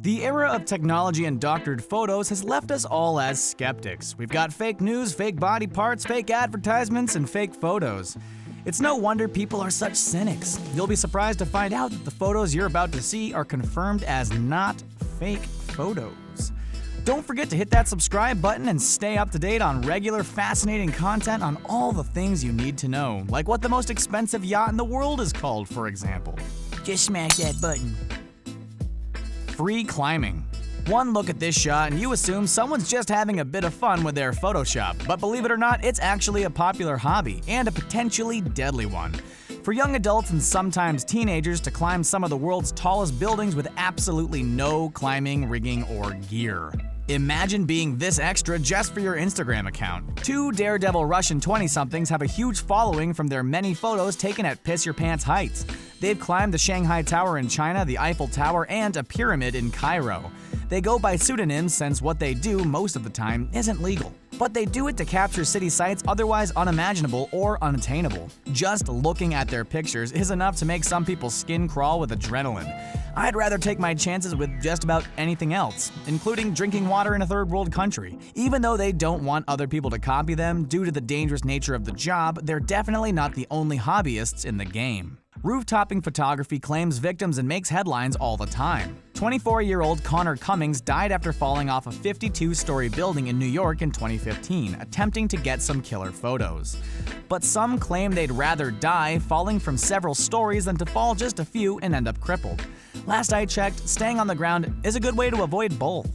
The era of technology and doctored photos has left us all as skeptics. We've got fake news, fake body parts, fake advertisements, and fake photos. It's no wonder people are such cynics. You'll be surprised to find out that the photos you're about to see are confirmed as not fake photos. Don't forget to hit that subscribe button and stay up to date on regular, fascinating content on all the things you need to know, like what the most expensive yacht in the world is called, for example. Just smash that button. Free climbing. One look at this shot and you assume someone's just having a bit of fun with their Photoshop, but believe it or not, it's actually a popular hobby and a potentially deadly one. For young adults and sometimes teenagers to climb some of the world's tallest buildings with absolutely no climbing, rigging, or gear. Imagine being this extra just for your Instagram account. Two daredevil Russian 20-somethings have a huge following from their many photos taken at piss-your-pants heights. They've climbed the Shanghai Tower in China, the Eiffel Tower, and a pyramid in Cairo. They go by pseudonyms since what they do most of the time isn't legal. But they do it to capture city sites otherwise unimaginable or unattainable. Just looking at their pictures is enough to make some people's skin crawl with adrenaline. I'd rather take my chances with just about anything else, including drinking water in a third world country. Even though they don't want other people to copy them due to the dangerous nature of the job, they're definitely not the only hobbyists in the game. Rooftoping photography claims victims and makes headlines all the time. 24-year-old Connor Cummings died after falling off a 52-story building in New York in 2015, attempting to get some killer photos. But some claim they'd rather die falling from several stories than to fall just a few and end up crippled. Last I checked, staying on the ground is a good way to avoid both.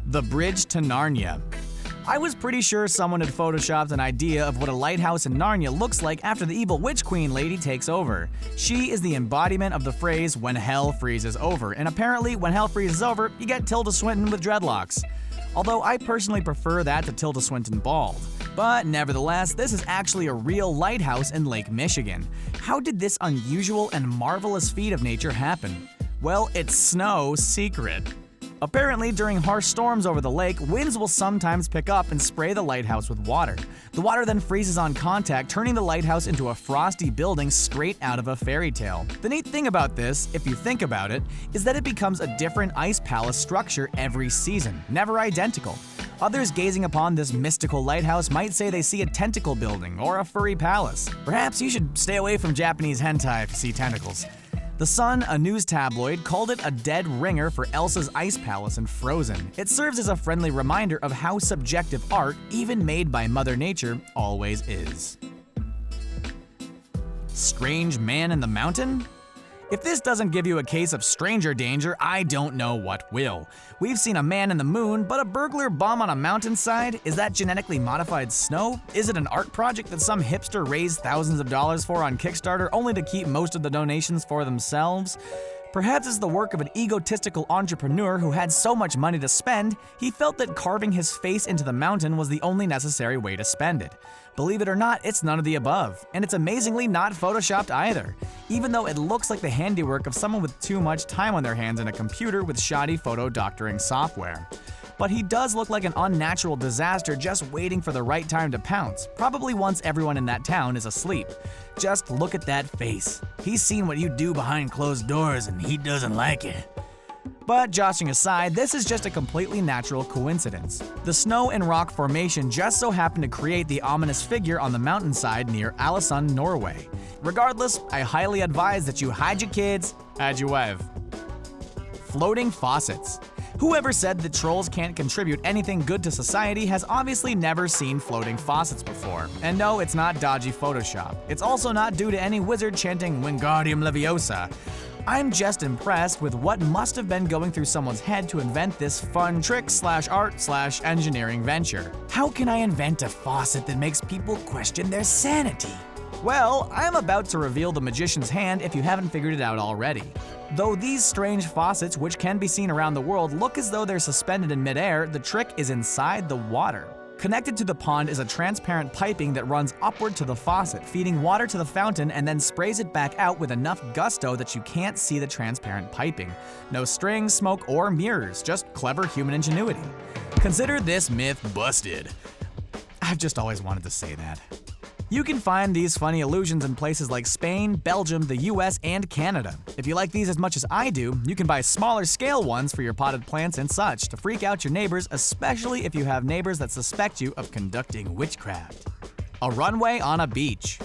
The Bridge to Narnia. I was pretty sure someone had photoshopped an idea of what a lighthouse in Narnia looks like after the evil witch queen lady takes over. She is the embodiment of the phrase, "when hell freezes over," and apparently when hell freezes over, you get Tilda Swinton with dreadlocks. Although I personally prefer that to Tilda Swinton bald. But nevertheless, this is actually a real lighthouse in Lake Michigan. How did this unusual and marvelous feat of nature happen? Well, it's Snow's secret. Apparently, during harsh storms over the lake, winds will sometimes pick up and spray the lighthouse with water. The water then freezes on contact, turning the lighthouse into a frosty building straight out of a fairy tale. The neat thing about this, if you think about it, is that it becomes a different ice palace structure every season, never identical. Others gazing upon this mystical lighthouse might say they see a tentacle building or a furry palace. Perhaps you should stay away from Japanese hentai if you see tentacles. The Sun, a news tabloid, called it a dead ringer for Elsa's ice palace in Frozen. It serves as a friendly reminder of how subjective art, even made by Mother Nature, always is. Strange man in the mountain? If this doesn't give you a case of stranger danger, I don't know what will. We've seen a man in the moon, but a burglar bum on a mountainside? Is that genetically modified snow? Is it an art project that some hipster raised thousands of dollars for on Kickstarter only to keep most of the donations for themselves? Perhaps it's the work of an egotistical entrepreneur who had so much money to spend, he felt that carving his face into the mountain was the only necessary way to spend it. Believe it or not, it's none of the above, and it's amazingly not photoshopped either, even though it looks like the handiwork of someone with too much time on their hands and a computer with shoddy photo doctoring software. But he does look like an unnatural disaster just waiting for the right time to pounce, probably once everyone in that town is asleep. Just look at that face. He's seen what you do behind closed doors and he doesn't like it. But joshing aside, this is just a completely natural coincidence. The snow and rock formation just so happened to create the ominous figure on the mountainside near Ålesund, Norway. Regardless, I highly advise that you hide your kids, hide your wife. Floating faucets. Whoever said that trolls can't contribute anything good to society has obviously never seen floating faucets before. And no, it's not dodgy Photoshop. It's also not due to any wizard chanting Wingardium Leviosa. I'm just impressed with what must have been going through someone's head to invent this fun trick/art/engineering venture. How can I invent a faucet that makes people question their sanity? Well, I'm about to reveal the magician's hand if you haven't figured it out already. Though these strange faucets, which can be seen around the world, look as though they're suspended in midair, the trick is inside the water. Connected to the pond is a transparent piping that runs upward to the faucet, feeding water to the fountain and then sprays it back out with enough gusto that you can't see the transparent piping. No strings, smoke, or mirrors, just clever human ingenuity. Consider this myth busted. I've just always wanted to say that. You can find these funny illusions in places like Spain, Belgium, the US, and Canada. If you like these as much as I do, you can buy smaller scale ones for your potted plants and such to freak out your neighbors, especially if you have neighbors that suspect you of conducting witchcraft. A runway on a beach.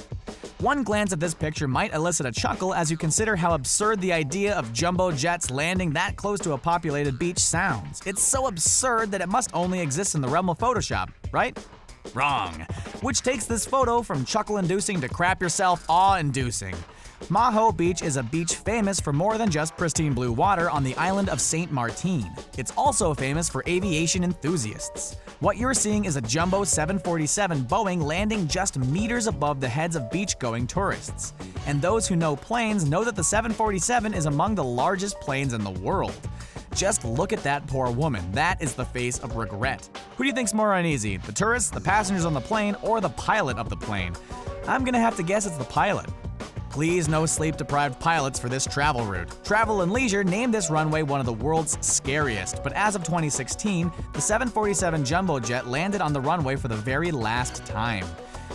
One glance at this picture might elicit a chuckle as you consider how absurd the idea of jumbo jets landing that close to a populated beach sounds. It's so absurd that it must only exist in the realm of Photoshop, right? Wrong. Which takes this photo from chuckle-inducing to crap yourself awe-inducing. Maho Beach is a beach famous for more than just pristine blue water on the island of Saint Martin. It's also famous for aviation enthusiasts. What you're seeing is a jumbo 747 Boeing landing just meters above the heads of beach-going tourists. And those who know planes know that the 747 is among the largest planes in the world. Just look at that poor woman. That is the face of regret. Who do you think's more uneasy, the tourists, the passengers on the plane, or the pilot of the plane? I'm gonna have to guess it's the pilot. Please no sleep-deprived pilots for this travel route. Travel and Leisure named this runway one of the world's scariest, but as of 2016, the 747 jumbo jet landed on the runway for the very last time.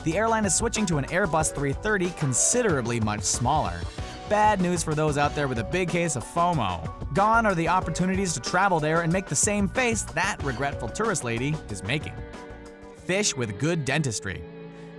The airline is switching to an Airbus 330 considerably much smaller. Bad news for those out there with a big case of FOMO. Gone are the opportunities to travel there and make the same face that regretful tourist lady is making. Fish with good dentistry.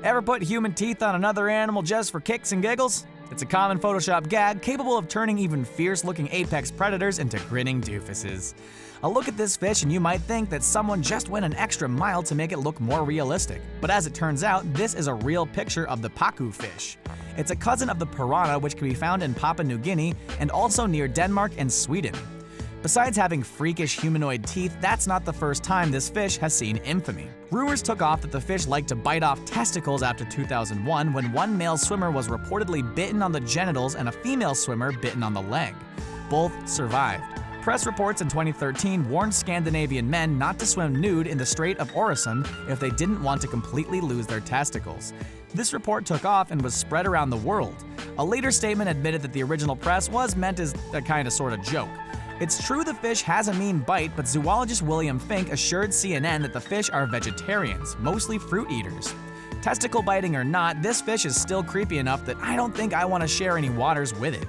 Ever put human teeth on another animal just for kicks and giggles? It's a common Photoshop gag capable of turning even fierce-looking apex predators into grinning doofuses. A look at this fish and you might think that someone just went an extra mile to make it look more realistic. But as it turns out, this is a real picture of the pacu fish. It's a cousin of the piranha, which can be found in Papua New Guinea and also near Denmark and Sweden. Besides having freakish humanoid teeth, that's not the first time this fish has seen infamy. Rumors took off that the fish liked to bite off testicles after 2001 when one male swimmer was reportedly bitten on the genitals and a female swimmer bitten on the leg. Both survived. Press reports in 2013 warned Scandinavian men not to swim nude in the Strait of Øresund if they didn't want to completely lose their testicles. This report took off and was spread around the world. A later statement admitted that the original press was meant as a kind of sort of joke. It's true the fish has a mean bite, but zoologist William Fink assured CNN that the fish are vegetarians, mostly fruit eaters. Testicle biting or not, this fish is still creepy enough that I don't think I want to share any waters with it.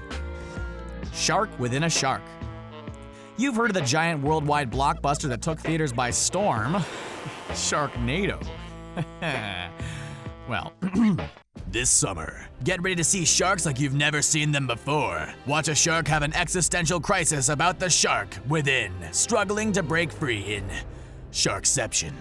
Shark within a shark. You've heard of the giant worldwide blockbuster that took theaters by storm, Sharknado. Well, this summer, get ready to see sharks like you've never seen them before. Watch a shark have an existential crisis about the shark within, struggling to break free in Sharkception.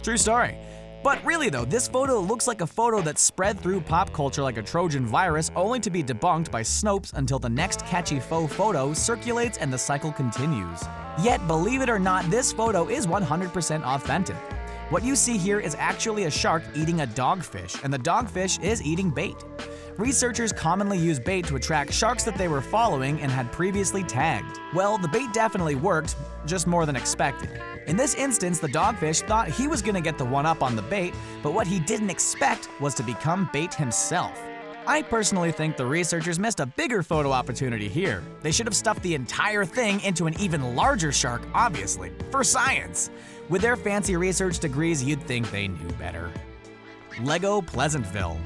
True story. But really though, this photo looks like a photo that spread through pop culture like a Trojan virus, only to be debunked by Snopes until the next catchy faux photo circulates and the cycle continues. Yet, believe it or not, this photo is 100% authentic. What you see here is actually a shark eating a dogfish, and the dogfish is eating bait. Researchers commonly use bait to attract sharks that they were following and had previously tagged. Well, the bait definitely worked, just more than expected. In this instance, the dogfish thought he was gonna get the one-up on the bait, but what he didn't expect was to become bait himself. I personally think the researchers missed a bigger photo opportunity here. They should have stuffed the entire thing into an even larger shark, obviously, for science. With their fancy research degrees, you'd think they knew better. Lego Pleasantville.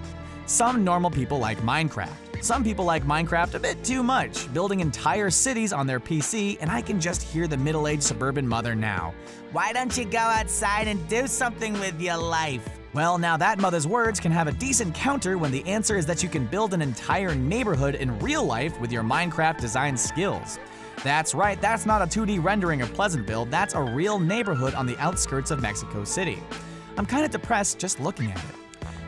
Some normal people like Minecraft. Some people like Minecraft a bit too much, building entire cities on their PC, and I can just hear the middle-aged suburban mother now. Why don't you go outside and do something with your life? Well, now that mother's words can have a decent counter when the answer is that you can build an entire neighborhood in real life with your Minecraft design skills. That's right, that's not a 2D rendering of Pleasantville, that's a real neighborhood on the outskirts of Mexico City. I'm kinda depressed just looking at it.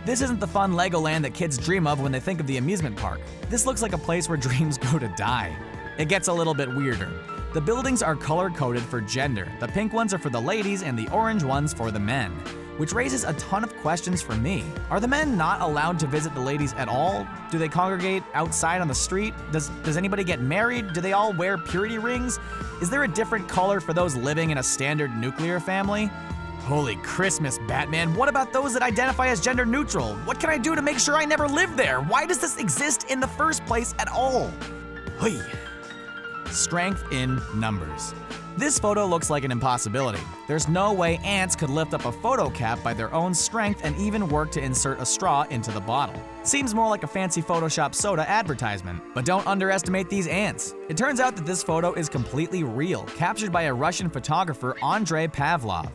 This isn't the fun Legoland that kids dream of when they think of the amusement park. This looks like a place where dreams go to die. It gets a little bit weirder. The buildings are color-coded for gender. The pink ones are for the ladies and the orange ones for the men. Which raises a ton of questions for me. Are the men not allowed to visit the ladies at all? Do they congregate outside on the street? Does anybody get married? Do they all wear purity rings? Is there a different color for those living in a standard nuclear family? Holy Christmas, Batman, what about those that identify as gender neutral? What can I do to make sure I never live there? Why does this exist in the first place at all? Hui. Strength in numbers. This photo looks like an impossibility. There's no way ants could lift up a photo cap by their own strength and even work to insert a straw into the bottle. Seems more like a fancy Photoshop soda advertisement. But don't underestimate these ants. It turns out that this photo is completely real, captured by a Russian photographer, Andrei Pavlov.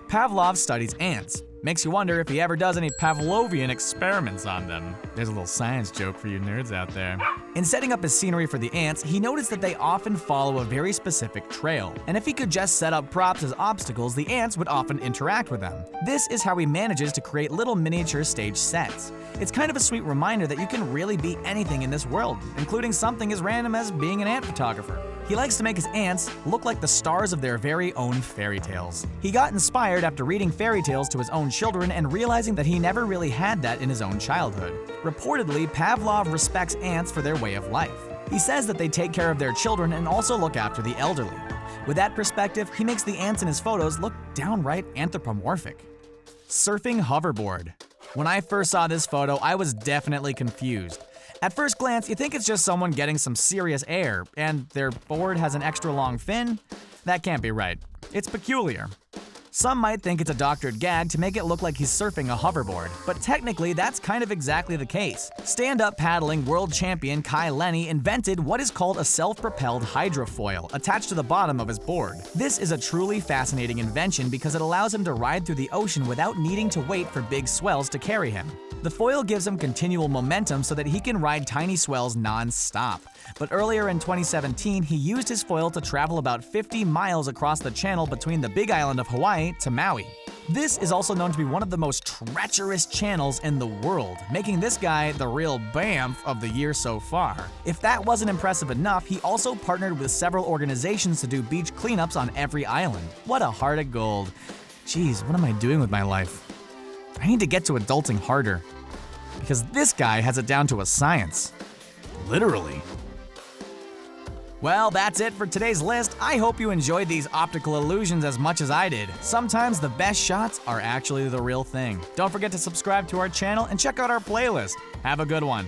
Pavlov studies ants. Makes you wonder if he ever does any Pavlovian experiments on them. There's a little science joke for you nerds out there. In setting up his scenery for the ants, he noticed that they often follow a very specific trail, and if he could just set up props as obstacles, the ants would often interact with them. This is how he manages to create little miniature stage sets. It's kind of a sweet reminder that you can really be anything in this world, including something as random as being an ant photographer. He likes to make his ants look like the stars of their very own fairy tales. He got inspired after reading fairy tales to his own children and realizing that he never really had that in his own childhood. Reportedly, Pavlov respects ants for their way of life. He says that they take care of their children and also look after the elderly. With that perspective, he makes the ants in his photos look downright anthropomorphic. Surfing hoverboard. When I first saw this photo, I was definitely confused. At first glance, you think it's just someone getting some serious air, and their board has an extra long fin? That can't be right. It's peculiar. Some might think it's a doctored gag to make it look like he's surfing a hoverboard, but technically that's kind of exactly the case. Stand-up paddling world champion Kai Lenny invented what is called a self-propelled hydrofoil attached to the bottom of his board. This is a truly fascinating invention because it allows him to ride through the ocean without needing to wait for big swells to carry him. The foil gives him continual momentum so that he can ride tiny swells non-stop. But earlier in 2017, he used his foil to travel about 50 miles across the channel between the Big Island of Hawaii to Maui. This is also known to be one of the most treacherous channels in the world, making this guy the real BAMF of the year so far. If that wasn't impressive enough, he also partnered with several organizations to do beach cleanups on every island. What a heart of gold. Geez, what am I doing with my life? I need to get to adulting harder, because this guy has it down to a science. Literally. Well, that's it for today's list. I hope you enjoyed these optical illusions as much as I did. Sometimes the best shots are actually the real thing. Don't forget to subscribe to our channel and check out our playlist. Have a good one.